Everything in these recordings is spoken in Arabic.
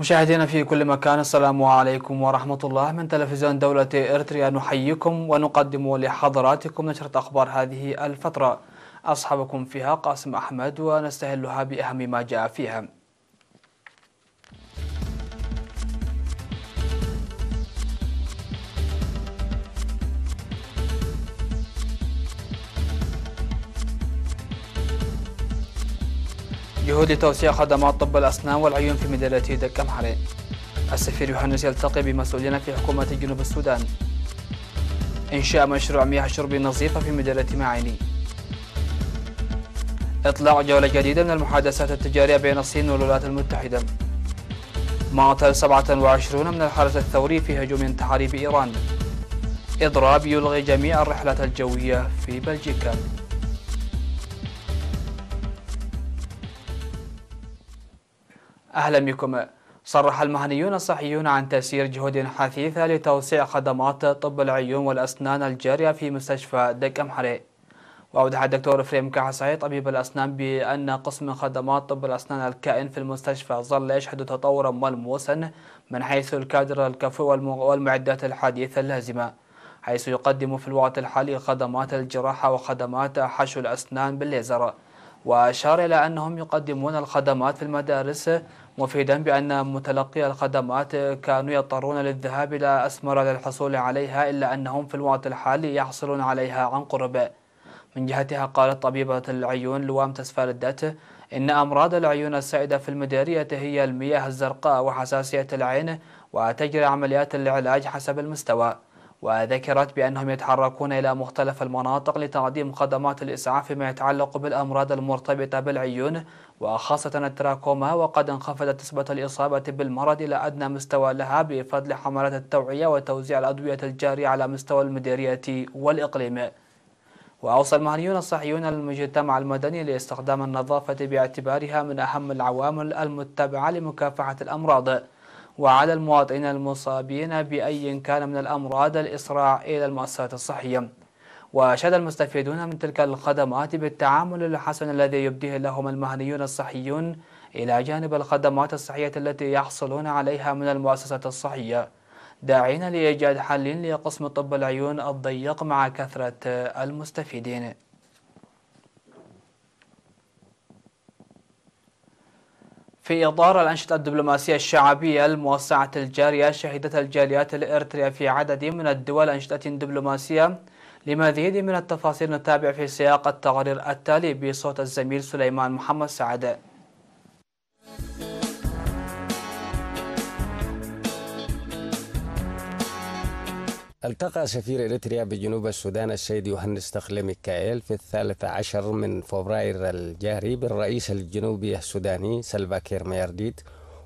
مشاهدينا في كل مكان، السلام عليكم ورحمة الله. من تلفزيون دولة إريتريا نحييكم ونقدم لحضراتكم نشرة أخبار هذه الفترة. أصحابكم فيها قاسم أحمد، ونستهلها بأهم ما جاء فيها. جهود لتوسيع خدمات طب الأسنان والعيون في مدينة دكة محرين. السفير يوحنس يلتقي بمسؤولين في حكومة جنوب السودان. إنشاء مشروع مياه شرب نظيفة في مدينة معيني. إطلاق جولة جديدة من المحادثات التجارية بين الصين والولايات المتحدة. معطل 27 من الحرس الثوري في هجوم انتحاري بإيران. إضراب يلغي جميع الرحلات الجوية في بلجيكا. أهلا بكم. صرح المهنيون الصحيون عن تسيير جهود حثيثة لتوسيع خدمات طب العيون والأسنان الجارية في مستشفى دكة محرين. وأوضح الدكتور إفريم كعسعي طبيب الأسنان بأن قسم خدمات طب الأسنان الكائن في المستشفى ظل يشهد تطورا ملموسا من حيث الكادر الكفؤ والمعدات الحديثة اللازمة، حيث يقدم في الوقت الحالي خدمات الجراحة وخدمات حشو الأسنان بالليزر. وأشار إلى أنهم يقدمون الخدمات في المدارس، مفيدا بأن متلقي الخدمات كانوا يضطرون للذهاب إلى أسمرة للحصول عليها، إلا أنهم في الوقت الحالي يحصلون عليها عن قرب. من جهتها قالت طبيبة العيون لوام تسفالدت إن أمراض العيون السائدة في المديرية هي المياه الزرقاء وحساسية العين، وتجري عمليات العلاج حسب المستوى. وذكرت بأنهم يتحركون إلى مختلف المناطق لتقديم خدمات الإسعاف فيما يتعلق بالأمراض المرتبطة بالعيون، وخاصة التراكوما، وقد انخفضت نسبة الإصابة بالمرض إلى أدنى مستوى لها بفضل حملات التوعية وتوزيع الأدوية الجارية على مستوى المديرية والإقليم. وأوصى المهنيون الصحيون المجتمع المدني لاستخدام النظافة باعتبارها من أهم العوامل المتبعة لمكافحة الأمراض، وعلى المواطنين المصابين بأي كان من الأمراض الإسراع إلى المؤسسات الصحية. وشهد المستفيدون من تلك الخدمات بالتعامل الحسن الذي يبديه لهم المهنيون الصحيون إلى جانب الخدمات الصحية التي يحصلون عليها من المؤسسات الصحية، داعين لإيجاد حل لقسم طب العيون الضيق مع كثرة المستفيدين. في إطار الأنشطة الدبلوماسية الشعبية الموسعة الجارية، شهدت الجاليات الإريترية في عدد من الدول أنشطة دبلوماسية. لمزيد من التفاصيل نتابع في سياق التقرير التالي بصوت الزميل سليمان محمد سعد. التقى سفير إريتريا بجنوب السودان السيد يوحنس تخلي ميكائيل في 13 من فبراير الجاري بالرئيس الجنوبي السوداني سلفا كير ميارديت،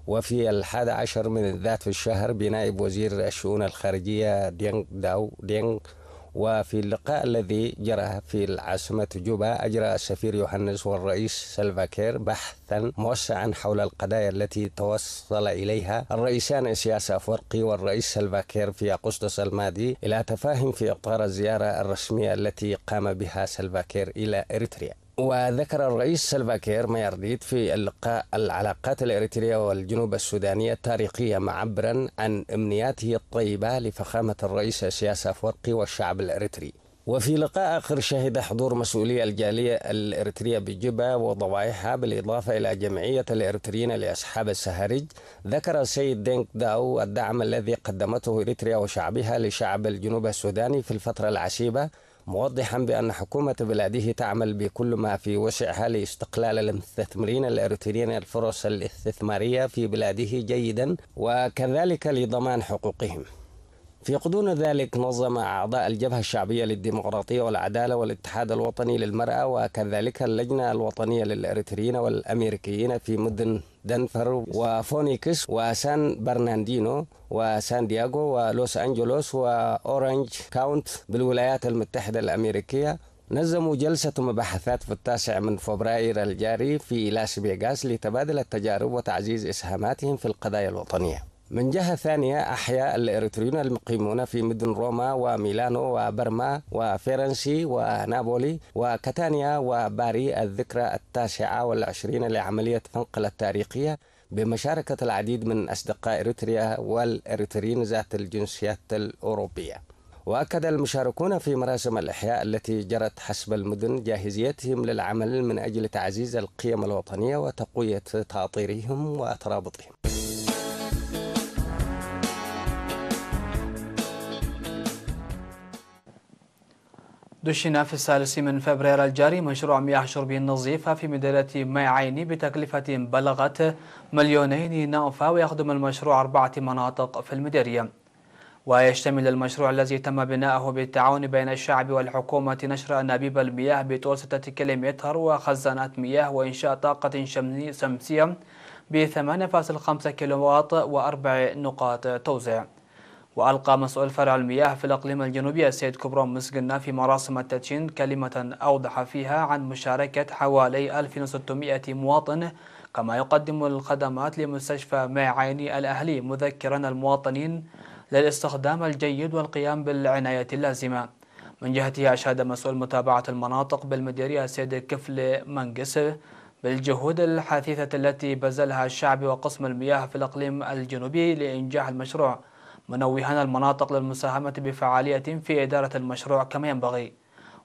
وفي 11 من ذات الشهر بنائب وزير الشؤون الخارجية دينغ داو دينغ. وفي اللقاء الذي جرى في العاصمة جوبا أجرى السفير يوحنس والرئيس سلفا كير بحثا موسعا حول القضايا التي توصل إليها الرئيسان إسياس أفورقي والرئيس سلفا كير في أغسطس الماضي إلى تفاهم في إطار الزيارة الرسمية التي قام بها سلفا كير إلى إريتريا. وذكر الرئيس سلفا كير ميارديت في اللقاء العلاقات الإريترية والجنوب السودانية التاريخية، معبرا عن أمنياته الطيبة لفخامة الرئيس إسياس أفورقي والشعب الإريتري. وفي لقاء آخر شهد حضور مسؤولي الجالية الإريترية بجوبا وضوائحها بالإضافة إلى جمعية الإريتريين لأصحاب السهارج. ذكر السيد دينغ داو الدعم الذي قدمته إريتريا وشعبها لشعب الجنوب السوداني في الفترة العسيبة، موضحا بأن حكومة بلاده تعمل بكل ما في وسعها لاستقلال المستثمرين الإريتريين الفرص الاستثمارية في بلاده جيدا، وكذلك لضمان حقوقهم. في غضون ذلك نظم أعضاء الجبهة الشعبية للديمقراطية والعدالة والاتحاد الوطني للمرأة وكذلك اللجنة الوطنية للإريتريين والأمريكيين في مدن دنفر وفونيكس وسان برناردينو وسان دياغو ولوس أنجلوس وأورانج كاونت بالولايات المتحدة الأمريكية، نظموا جلسة مباحثات في 9 من فبراير الجاري في لاس فيغاس لتبادل التجارب وتعزيز إسهاماتهم في القضايا الوطنية. من جهة ثانية، أحيا الإريتريون المقيمون في مدن روما وميلانو وبرما وفيرنسي ونابولي وكاتانيا وباري الذكرى 29 لعملية فنقل التاريخية بمشاركة العديد من أصدقاء إريتريا والإريتريين ذات الجنسيات الأوروبية. وأكد المشاركون في مراسم الإحياء التي جرت حسب المدن جاهزيتهم للعمل من أجل تعزيز القيم الوطنية وتقوية تأطيرهم وترابطهم. دشن في 3 فبراير الجاري مشروع مياه شرب نظيفة في مدينة ميعين بتكلفة بلغت 2,000,000 نوفا، ويخدم المشروع 4 مناطق في المديرية. ويشتمل المشروع الذي تم بناؤه بالتعاون بين الشعب والحكومة نشر أنابيب المياه بطول 6 كيلومتر وخزانات مياه وإنشاء طاقة شمسية ب 8.5 كيلووات و4 نقاط توزيع. وألقى مسؤول فرع المياه في الإقليم الجنوبي السيد كبرون مسجنا في مراسم التدشين كلمة أوضح فيها عن مشاركة حوالي 1600 مواطن، كما يقدم الخدمات لمستشفى ميعين الأهلي، مذكرا المواطنين للاستخدام الجيد والقيام بالعناية اللازمة. من جهته أشاد مسؤول متابعة المناطق بالمديرية السيد كفل منقس بالجهود الحثيثة التي بذلها الشعب وقسم المياه في الإقليم الجنوبي لإنجاح المشروع، منوها المناطق للمساهمة بفعالية في إدارة المشروع كما ينبغي.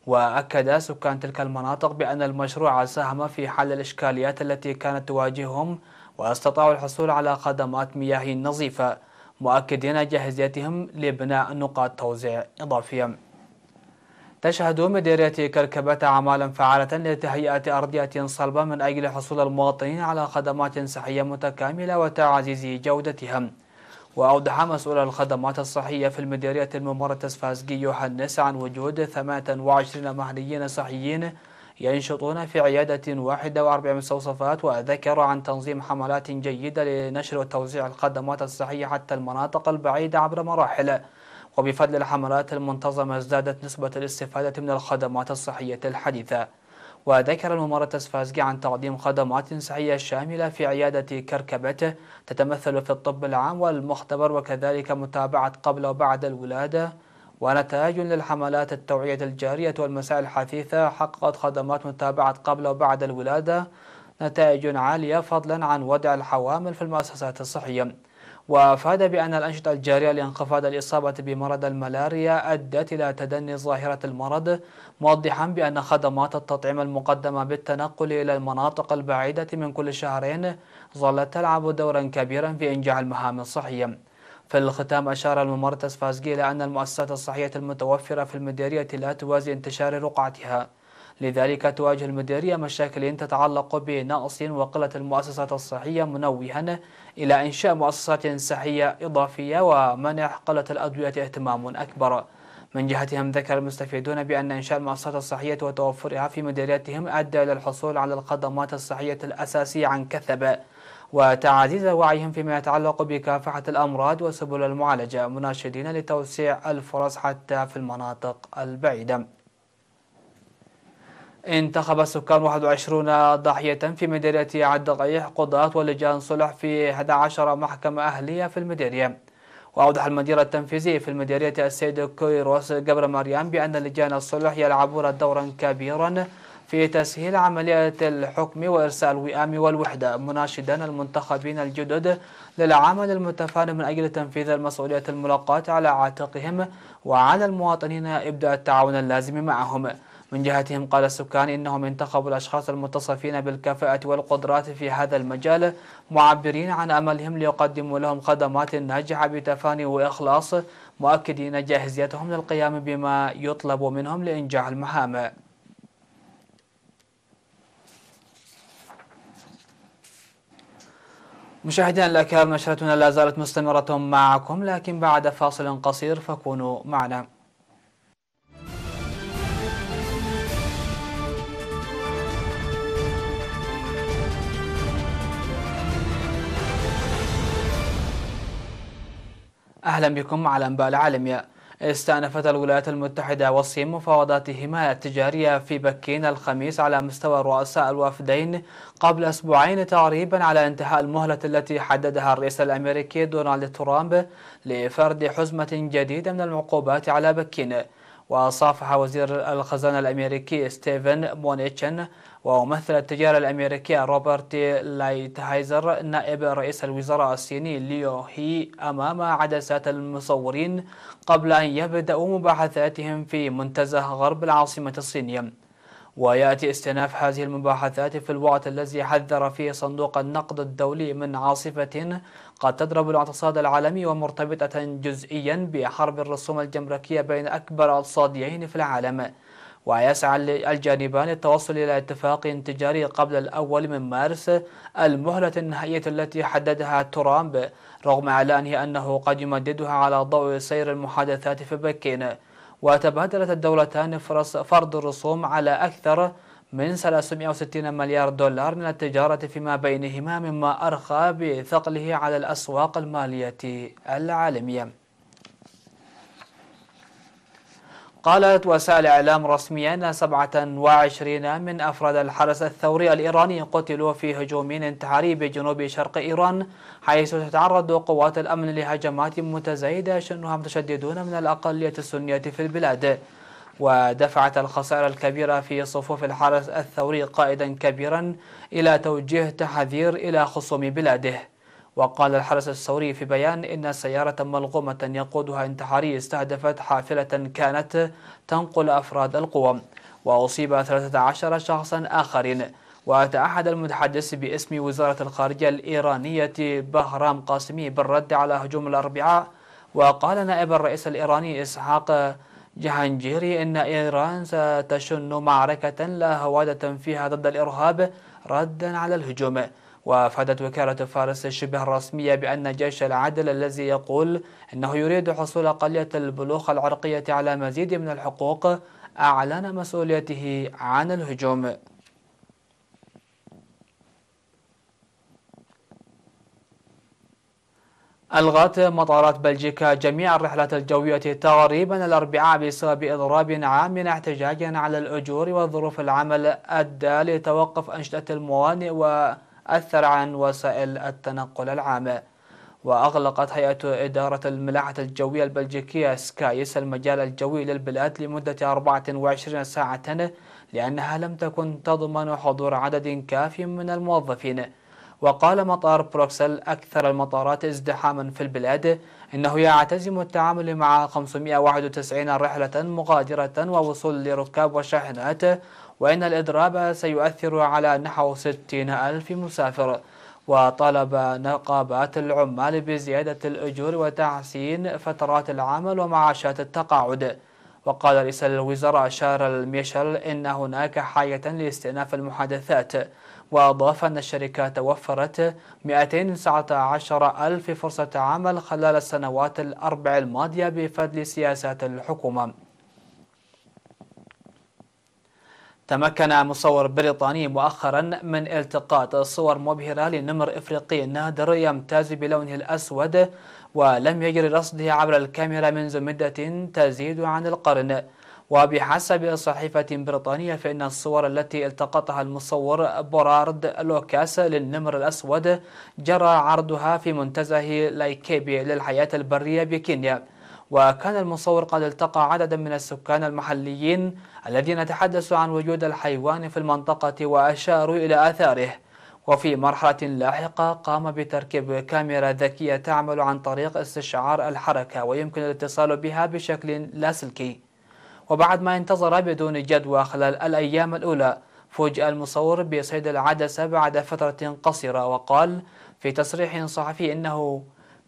وأكد سكان تلك المناطق بأن المشروع ساهم في حل الإشكاليات التي كانت تواجههم، واستطاعوا الحصول على خدمات مياه نظيفة، مؤكدين جاهزيتهم لبناء نقاط توزيع إضافية. تشهد مديرية كركبة أعمالا فعالة لتهيئة أرضية صلبة من أجل حصول المواطنين على خدمات صحية متكاملة وتعزيز جودتها. وأوضح مسؤول الخدمات الصحية في المديرية الممرتز فازقي يوحنس عن وجود 28 مهنيين صحيين ينشطون في عيادة واحدة و4 مستوصفات، وذكر عن تنظيم حملات جيدة لنشر وتوزيع الخدمات الصحية حتى المناطق البعيدة عبر مراحل. وبفضل الحملات المنتظمة ازدادت نسبة الاستفادة من الخدمات الصحية الحديثة. وذكر الممرتز فازقي عن تقديم خدمات صحية شاملة في عيادة كركبة تتمثل في الطب العام والمختبر، وكذلك متابعة قبل وبعد الولادة. ونتائج للحملات التوعية الجارية والمسائل الحثيثة حققت خدمات متابعة قبل وبعد الولادة نتائج عالية، فضلا عن وضع الحوامل في المؤسسات الصحية. وأفاد بأن الأنشطة الجارية لانخفاض الإصابة بمرض الملاريا أدت إلى تدني ظاهرة المرض، موضحا بأن خدمات التطعيم المقدمة بالتنقل إلى المناطق البعيدة من كل شهرين ظلت تلعب دورا كبيرا في إنجاح المهام الصحية. في الختام أشار الممرتز فازقي إلى أن المؤسسات الصحية المتوفرة في المديرية لا توازي انتشار رقعتها، لذلك تواجه المديرية مشاكل تتعلق بنقص وقلة المؤسسات الصحية، منوها إلى إنشاء مؤسسات صحية إضافية ومنح قلة الأدوية اهتمام أكبر. من جهتهم ذكر المستفيدون بأن إنشاء المؤسسات الصحية وتوفرها في مديريتهم أدى إلى الحصول على الخدمات الصحية الأساسية عن كثب، وتعزيز وعيهم فيما يتعلق بكافحة الأمراض وسبل المعالجة، مناشدين لتوسيع الفرص حتى في المناطق البعيدة. انتخب السكان 21 ضاحية في مديرية عالدقيق قضاة ولجان صلح في 11 محكمة أهلية في المديرية. وأوضح المدير التنفيذي في المديرية السيد كويروس قبر مريم بأن لجان الصلح يلعبون دورا كبيرا في تسهيل عملية الحكم وإرساء الوئام والوحدة، مناشدا المنتخبين الجدد للعمل المتفاني من أجل تنفيذ المسؤولية الملقاة على عاتقهم، وعلى المواطنين إبداء التعاون اللازم معهم. من جهتهم قال السكان إنهم انتخبوا الأشخاص المتصفين بالكفاءة والقدرات في هذا المجال، معبرين عن أملهم ليقدموا لهم خدمات ناجحة بتفاني وإخلاص، مؤكدين جاهزيتهم للقيام بما يطلب منهم لإنجاح المهام. مشاهدينا الأكرام، نشرتنا لا زالت مستمرة معكم، لكن بعد فاصل قصير فكونوا معنا. أهلا بكم على أنباء العالمية. استأنفت الولايات المتحدة والصين مفاوضاتهما التجارية في بكين الخميس على مستوى رؤساء الوفدين قبل أسبوعين تقريبا على انتهاء المهلة التي حددها الرئيس الأمريكي دونالد ترامب لفرض حزمة جديدة من العقوبات على بكين. وصافح وزير الخزانة الأمريكي ستيفن مونيتشن وممثل التجارة الأمريكية روبرت لايتهايزر نائب رئيس الوزراء الصيني ليو هي أمام عدسات المصورين قبل أن يبدأوا مباحثاتهم في منتزه غرب العاصمة الصينية. ويأتي استئناف هذه المباحثات في الوقت الذي حذر فيه صندوق النقد الدولي من عاصفة قد تضرب الاقتصاد العالمي ومرتبطة جزئيا بحرب الرسوم الجمركية بين أكبر اقتصاديين في العالم. ويسعى الجانبان للتوصل إلى اتفاق تجاري قبل الأول من مارس، المهلة النهائية التي حددها ترامب، رغم إعلانه أنه قد يمددها على ضوء سير المحادثات في بكين. وتبادلت الدولتان فرض الرسوم على أكثر من 360 مليار دولار من التجارة فيما بينهما، مما أرخى بثقله على الأسواق المالية العالمية. قالت وسائل إعلام رسمية أن 27 من أفراد الحرس الثوري الإيراني قتلوا في هجوم انتحاري بجنوب شرق إيران، حيث تتعرض قوات الأمن لهجمات متزايدة يشنها متشددون من الأقلية السنية في البلاد. ودفعت الخسائر الكبيرة في صفوف الحرس الثوري قائدا كبيرا إلى توجيه تحذير إلى خصوم بلاده. وقال الحرس الثوري في بيان إن سيارة ملغومة يقودها انتحاري استهدفت حافلة كانت تنقل أفراد القوى، وأصيب 13 شخصا آخرين. وتعهد المتحدث باسم وزارة الخارجية الإيرانية بهرام قاسمي بالرد على هجوم الأربعاء. وقال نائب الرئيس الإيراني إسحاق جهانجيري إن إيران ستشن معركة لا هوادة فيها ضد الإرهاب ردا على الهجوم. وافادت وكالة فارس الشبه الرسمية بأن جيش العدل الذي يقول أنه يريد حصول أقلية البلوخ العرقية على مزيد من الحقوق أعلن مسؤوليته عن الهجوم. ألغت مطارات بلجيكا جميع الرحلات الجوية تقريبا الأربعاء بسبب إضراب عام احتجاجا على الأجور وظروف العمل أدى لتوقف أنشطة الموانئ وأثر عن وسائل التنقل العام. وأغلقت هيئة إدارة الملاحة الجوية البلجيكية سكايس المجال الجوي للبلاد لمدة 24 ساعة لأنها لم تكن تضمن حضور عدد كاف من الموظفين. وقال مطار بروكسل أكثر المطارات ازدحاما في البلاد إنه يعتزم التعامل مع 591 رحلة مغادرة ووصول لركاب وشاحنات، وإن الإضراب سيؤثر على نحو 60,000 مسافر. وطالب نقابات العمال بزيادة الأجور وتحسين فترات العمل ومعاشات التقاعد. وقال رئيس الوزراء شارل ميشيل إن هناك حاجة لاستئناف المحادثات، وأضاف أن الشركات وفرت 219,000 فرصة عمل خلال السنوات الأربع الماضية بفضل سياسات الحكومة. تمكن مصور بريطاني مؤخرا من التقاط صور مبهرة لنمر إفريقي نادر يمتاز بلونه الأسود ولم يجري رصده عبر الكاميرا منذ مدة تزيد عن القرن. وبحسب صحيفة بريطانية فإن الصور التي التقطها المصور بورارد لوكاس للنمر الأسود جرى عرضها في منتزه لايكيبي للحياة البرية بكينيا. وكان المصور قد التقى عددا من السكان المحليين الذين تحدثوا عن وجود الحيوان في المنطقة وأشاروا إلى آثاره. وفي مرحلة لاحقة قام بتركيب كاميرا ذكية تعمل عن طريق استشعار الحركة ويمكن الاتصال بها بشكل لاسلكي. وبعد ما انتظر بدون جدوى خلال الأيام الأولى، فوجئ المصور بصيد العدسة بعد فترة قصيرة. وقال في تصريح صحفي إنه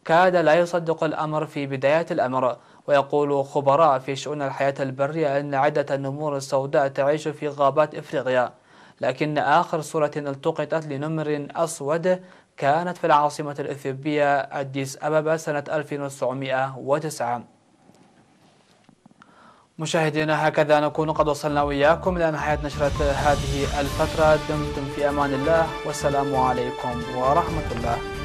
كاد لا يصدق الأمر في بداية الأمر. ويقول خبراء في شؤون الحياة البرية أن عدة النمور السوداء تعيش في غابات إفريقيا، لكن آخر صورة التقطت لنمر أسود كانت في العاصمة الإثيوبية أديس أبابا سنة 1909. مشاهدينا، هكذا نكون قد وصلنا وإياكم إلى نهاية نشرة هذه الفترة. دمتم في أمان الله، والسلام عليكم ورحمة الله.